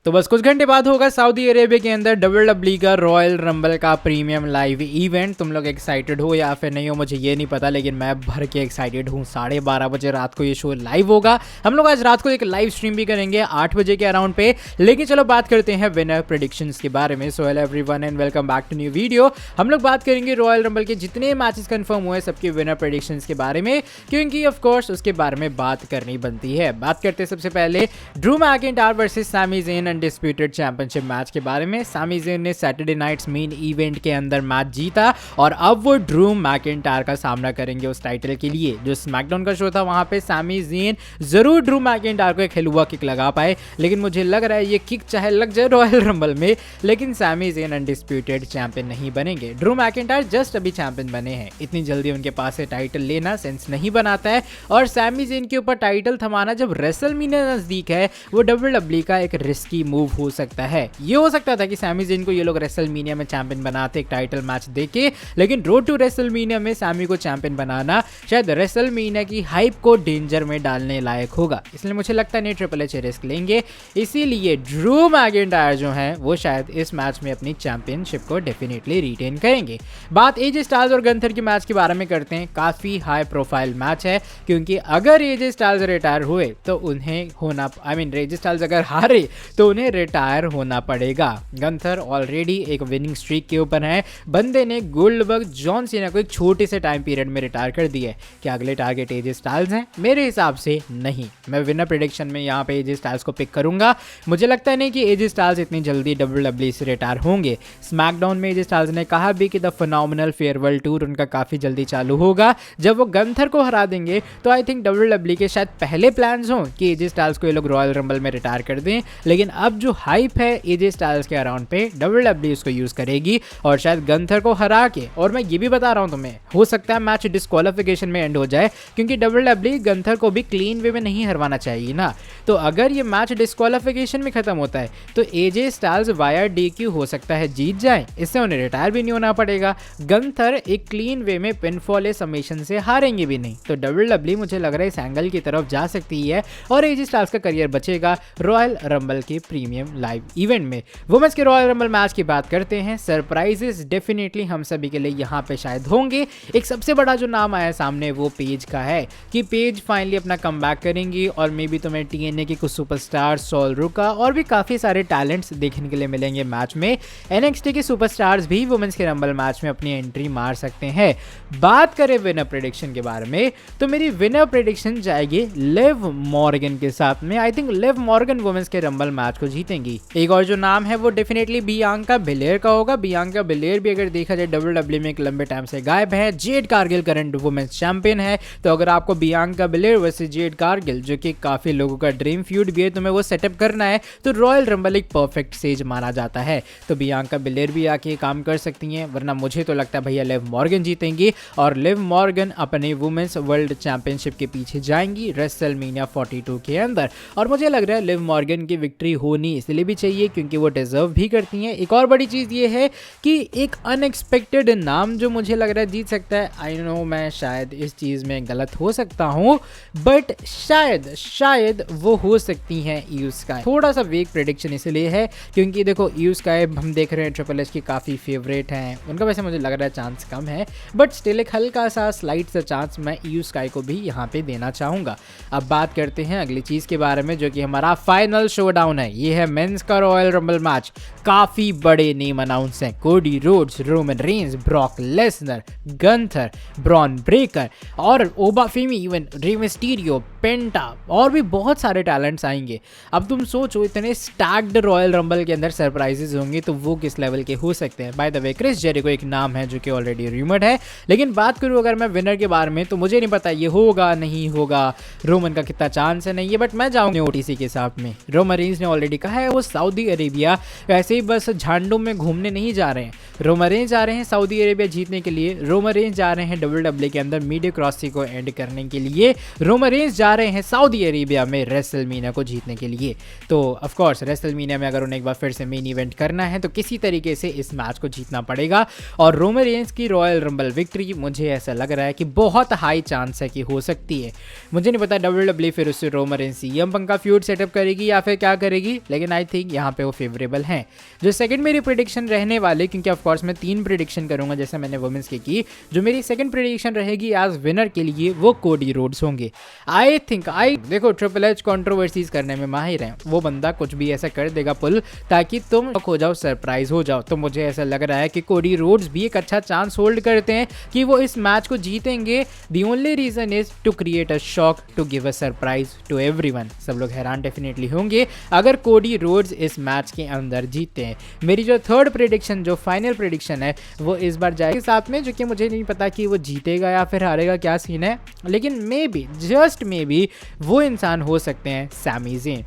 तो बस कुछ घंटे बाद होगा सऊदी अरेबिया के अंदर WWE का रॉयल रंबल का प्रीमियम लाइव इवेंट। तुम लोग एक्साइटेड हो या फिर नहीं हो मुझे ये नहीं पता, लेकिन मैं भर के एक्साइटेड हूँ। 12:30 बजे रात को ये शो लाइव होगा। हम लोग आज रात को एक लाइव स्ट्रीम भी करेंगे 8 बजे के अराउंड पे। लेकिन चलो बात करते हैं विनर प्रेडिक्शंस के बारे में। So hello everyone and welcome back to new video. हम लोग बात करेंगे रॉयल रंबल के जितने मैचेस कंफर्म हुए सबके विनर प्रेडिक्शंस के बारे में, क्योंकि ऑफ कोर्स उसके बारे में बात करनी बनती है। बात करते हैं सबसे पहले Drew McIntyre versus Sami Zayn undisputed championship match के बारे में। सैमी ज़ेन ने सैटरडे नाइट्स मेन इवेंट के अंदर मैच जीता और अब वो ड्रू मैकिंटायर का सामना करेंगे उस टाइटल के लिए। जो स्मैकडाउन का शो था वहां पे सैमी ज़ेन जरूर ड्रू मैकिंटायर को एक हिलुआ किक लगा पाए, लेकिन मुझे लग रहा है ये किक चाहे लग जाए रॉयल रंबल में, लेकिन सैमी ज़ेन अनडिस्प्यूटेड चैंपियन नहीं बनेंगे। ड्रू मैकिंटायर जस्ट अभी चैंपियन बने हैं, इतनी जल्दी उनके पास से टाइटल लेना सेंस नहीं बनाता है। और सैमी ज़ेन के ऊपर टाइटल थमाना जब रेसलमेनिया नजदीक है वो WWE का एक रिस्की मूव हो सकता है। ये हो सकता था कि सैमी ज़ेन को ये लोग रेसलमेनिया में चैंपियन बनाते एक टाइटल मैच देके, लेकिन रोड टू रेसलमेनिया में सैमी को चैंपियन बनाना शायद रेसलमेनिया की हाइप को डेंजर में डालने लायक होगा। इसलिए मुझे लगता नहीं ट्रिपल एच रिस्क लेंगे, इसीलिए ड्रू मैकिंटायर जो है वो शायद इस मैच में अपनी चैंपियनशिप को डेफिनेटली रिटेन करेंगे। बात एजे स्टाइल्स और गंथर के मैच के बारे में करते हैं। काफी हाई प्रोफाइल मैच है, क्योंकि अगर एजे स्टाइल्स रिटायर हुए तो उन्हें होना एजे स्टाइल्स अगर हारे तो उन्हें रिटायर होना पड़ेगा। गंथर ऑलरेडी एक विनिंग स्ट्रीक के ऊपर है। बंदे ने गोल्डबर्ग जॉन सीना को एक छोटे से टाइम पीरियड में रिटायर कर दिया है। क्या अगले टारगेट एजे स्टाइल्स हैं? मेरे हिसाब से नहीं। मैं विनर प्रेडिक्शन में यहाँ पे एजे स्टाइल्स को पिक करूंगा। मुझे लगता नहीं कि एजे स्टाइल्स इतनी जल्दी WWE से रिटायर होंगे। स्मैकडाउन में एजे स्टाइल्स ने कहा भी कि द फिनोमिनल फेयरवेल टूर उनका काफी जल्दी चालू होगा। जब वो गंथर को हरा देंगे तो आई थिंक WWE के शायद पहले प्लान्स हों कि एजे स्टाइल्स को ये लोग रॉयल रंबल में रिटायर कर दें, लेकिन अब जो हाइप है एजे स्टाइल्स के अराउंड पे WWE उसको यूज करेगी और शायद गंथर को हरा के, और मैं ये भी बता रहा हूं तुम्हें, हो सकता है मैच डिस्क्वालिफिकेशन में एंड हो जाए, क्योंकि WWE गंथर को भी क्लीन वे में नहीं हरवाना चाहिए ना। तो अगर ये मैच डिस्क्वालिफिकेशन में खत्म होता है तो एजे स्टाइल्स वाया DQ हो सकता है जीत जाए, इससे उन्हें रिटायर भी नहीं होना पड़ेगा। गंथर एक क्लीन वे में पिनफॉल सबमिशन से हारेंगे भी नहीं, तो WWE मुझे लग रहा है इस एंगल की तरफ जा सकती है और एजे स्टाइल्स का करियर बचेगा रॉयल रंबल के प्रीमियम लाइव इवेंट में। वुमेन्स के रॉयल रंबल मैच की बात करते हैं। सरप्राइजेस डेफिनेटली हम सभी के लिए यहाँ पे शायद होंगे। एक सबसे बड़ा जो नाम आया सामने वो पेज का है कि पेज फाइनली अपना कमबैक करेंगी और मे बी तुम्हें TNA के कुछ सुपरस्टार सॉल रुका और भी काफी सारे टैलेंट्स देखने के लिए मिलेंगे मैच में। NXT के सुपरस्टार्स भी वुमेन्स के रंबल मैच में अपनी एंट्री मार सकते हैं। बात करें विनर प्रेडिक्शन के बारे में तो मेरी विनर प्रेडिक्शन जाएगी लिव मॉर्गन के साथ में। I think Liv Morgan women's के रंबल मैच को जीतेंगी। एक और जो नाम है वो डेफिनेटली बियांका बेलेयर का होगा। बियांका बेलेयर भी अगर देखा जाए WWE में एक लंबे टाइम से गायब है। Jade Cargill current women's champion है, तो अगर आपको Bianca Belair versus Jade Cargill, जो कि काफी लोगों का ड्रीम फ्यूड भी है, तुम्हें वो सेटअप करना है तो रॉयल रंबल एक परफेक्ट स्टेज माना जाता है। तो बियांका बेलेयर भी आके काम कर सकती हैं, वरना मुझे तो लगता है भैया लिव मॉर्गन जीतेंगी और लिव मॉर्गन अपने वुमेन्स वर्ल्ड चैंपियनशिप के पीछे जाएंगी रेसलमेनिया 42 के अंदर। और मुझे लग रहा है लिव मॉर्गन की विक्ट्री होनी इसलिए भी चाहिए क्योंकि वो डिजर्व भी करती हैं। एक और बड़ी चीज़ ये है कि एक अनएक्सपेक्टेड नाम जो मुझे लग रहा है जीत सकता है। आई नो मैं शायद इस चीज़ में गलत हो सकता हूँ, बट शायद वो हो सकती हैं ईयू स्काई। थोड़ा सा वीक प्रेडिक्शन इसलिए है क्योंकि देखो ईयू स्काई हम देख रहे हैं ट्रिपल एच की काफ़ी फेवरेट हैं, उनका वैसे मुझे लग रहा है चांस कम है, बट स्टिल एक हल्का सा स्लाइट सा चांस मैं ईयू स्काई को भी यहाँ पे देना चाहूँगा। अब बात करते हैं अगली चीज़ के बारे में जो कि हमारा फाइनल शोडाउन है। ये है मेंस का रॉयल रंबल मैच। काफी बड़े नेम अनाउंस हैं। Cody Rhodes, Roman Reigns, Brock Lesnar, Gunther, Bron Breakker और ओबाफेमी, इवन रे मिस्टीरियो, पेंटा और भी बहुत सारे टैलेंट्स आएंगे। अब तुम सोचो इतने स्टैक्ड रॉयल रंबल के अंदर सरप्राइजेस होंगे तो वो किस लेवल के हो सकते हैं। By the way Chris Jericho एक नाम है जो कि ऑलरेडी रूमर्ड है, लेकिन बात करूं अगर मैं विनर के बारे में तो मुझे नहीं पता ये होगा नहीं होगा, रोमन का कितना चांस है नहीं है, बट मैं जाऊंगा OTC के साथ में। रोमन रेंज ने ऑलरेडी कहा है वो सऊदी अरेबिया ऐसे ही बस झांडों में घूमने नहीं जा रहे हैं। रोमन रेंज जा रहे हैं सऊदी अरेबिया जीतने के लिए। रोमन रेंज जा रहे हैं WWE के अंदर मीडियोक्रॉसी को एंड करने के लिए। रोमन रेंज जा रहे हैं सऊदी अरेबिया में रेसलमेनिया को जीतने के लिए। तो ऑफ कोर्स रेसलमेनिया में अगर उन्हें एक बार फिर से मेन इवेंट करना है तो किसी तरीके से इस मैच को जीतना पड़ेगा। और रोमन रेंस की रॉयल रंबल विक्ट्री मुझे ऐसा लग रहा है कि बहुत हाई चांस है कि हो सकती है। मुझे नहीं पता WWE फिर उससे रोमन रेंस CM पंक का फ्यूड सेटअप करेगी या फिर क्या करेगी, लेकिन आई थिंक यहाँ पे वो फेवरेबल हैं। जो सेकंड मेरी प्रेडिक्शन रहने वाले, क्योंकि ऑफ कोर्स मैं 3 प्रेडिक्शन करूंगा जैसे मैंने वुमेन्स की, जो मेरी सेकंड प्रेडिक्शन रहेगी एज विनर के लिए वो कोडी रोड्स होंगे। आई थिंक देखो ट्रिपल एच कंट्रोवर्सीज करने में माहिर है, वो बंदा कुछ भी ऐसा कर देगा पुल ताकि तुम हो जाओ, सरप्राइज हो जाओ। तो मुझे ऐसा लग रहा है कि कोडी रोड्स भी एक अच्छा चांस होल्ड करते हैं कि वो इस मैच को जीतेंगे। The only reason is to create a shock, to give a surprise to everyone. सब लोग हैरान डेफिनेटली होंगे अगर कोडी रोड्स इस मैच के अंदर जीतते हैं। मेरी जो थर्ड प्रेडिक्शन, जो फाइनल प्रेडिक्शन है, वो इस बार जाएगी साथ में, जो कि मुझे नहीं पता कि वो जीतेगा या फिर हारेगा, क्या सीन है, लेकिन maybe, just maybe वो इंसान हो सकते हैं Sami Zayn.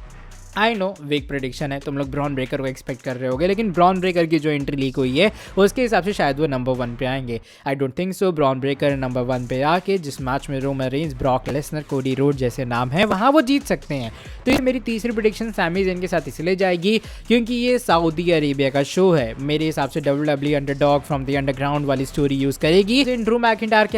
I know weak prediction है, तुम लोग ब्रॉन ब्रेकर को एक्सपेक्ट कर रहे होगे, लेकिन ब्रॉन ब्रेकर की जो एंट्री लीक हुई है उसके हिसाब से शायद वो नंबर 1 पे आएंगे। I don't think so Bron Breakker number 1 पे आके जिस मैच में रोमन रेंस, ब्रॉक लेसनर, कोडी रोड जैसे नाम है वहाँ वो जीत सकते हैं। तो ये मेरी तीसरी प्रेडिक्शन सैमी ज़ेन के साथ इसलिए जाएगी क्योंकि ये सऊदी अरेबिया का शो है। मेरे हिसाब से WWE underdog from the underground वाली स्टोरी यूज़ करेगी। ड्रू मैकिंटायर के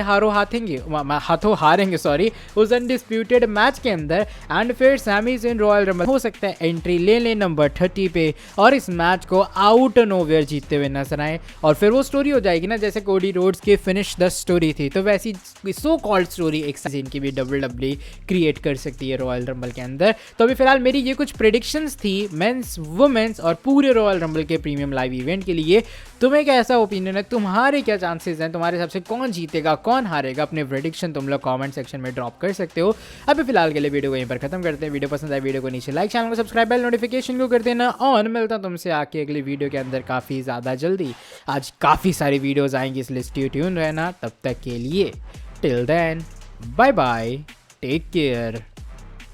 हाथों हारेंगे उस अनडिस्प्यूटेड मैच के अंदर, एंड फिर सैमी ज़ेन रॉयल रंबल हो सकता है एंट्री ले नंबर 30 पे और इस मैच को आउट नोवेयर जीतते हुए नजर आए। और फिर वो स्टोरी हो जाएगी ना जैसे कोडी रोड्स की फिनिश द स्टोरी थी, तो वैसी सो कॉल्ड स्टोरी एक सीजन की भी WWE क्रिएट कर सकती है रॉयल रंबल के अंदर। तो अभी फिलहाल मेरी ये कुछ प्रेडिक्शंस थी मेंस, वुमेन्स और पूरे रॉयल रंबल के प्रीमियम लाइव इवेंट के लिए। तुम्हें क्या ऐसा ओपिनियन है, तुम्हारे क्या चांसेस हैं, तुम्हारे हिसाब से कौन जीतेगा कौन हारेगा, अपने प्रेडिक्शन तुम लोग कमेंट सेक्शन में ड्रॉप कर सकते हो। अभी फिलहाल के लिए वीडियो को यहीं पर खत्म करते हैं। वीडियो पसंद आए वीडियो को नीचे लाइक, चैनल को सब्सक्राइब, बेल नोटिफिकेशन को कर देना ऑन। मिलता हूं तुमसे आके अगली वीडियो के अंदर काफ़ी ज़्यादा जल्दी। आज काफ़ी सारी वीडियोज़ आएंगी इसलिए स्टे ट्यून रहना। तब तक के लिए till then bye bye, take care.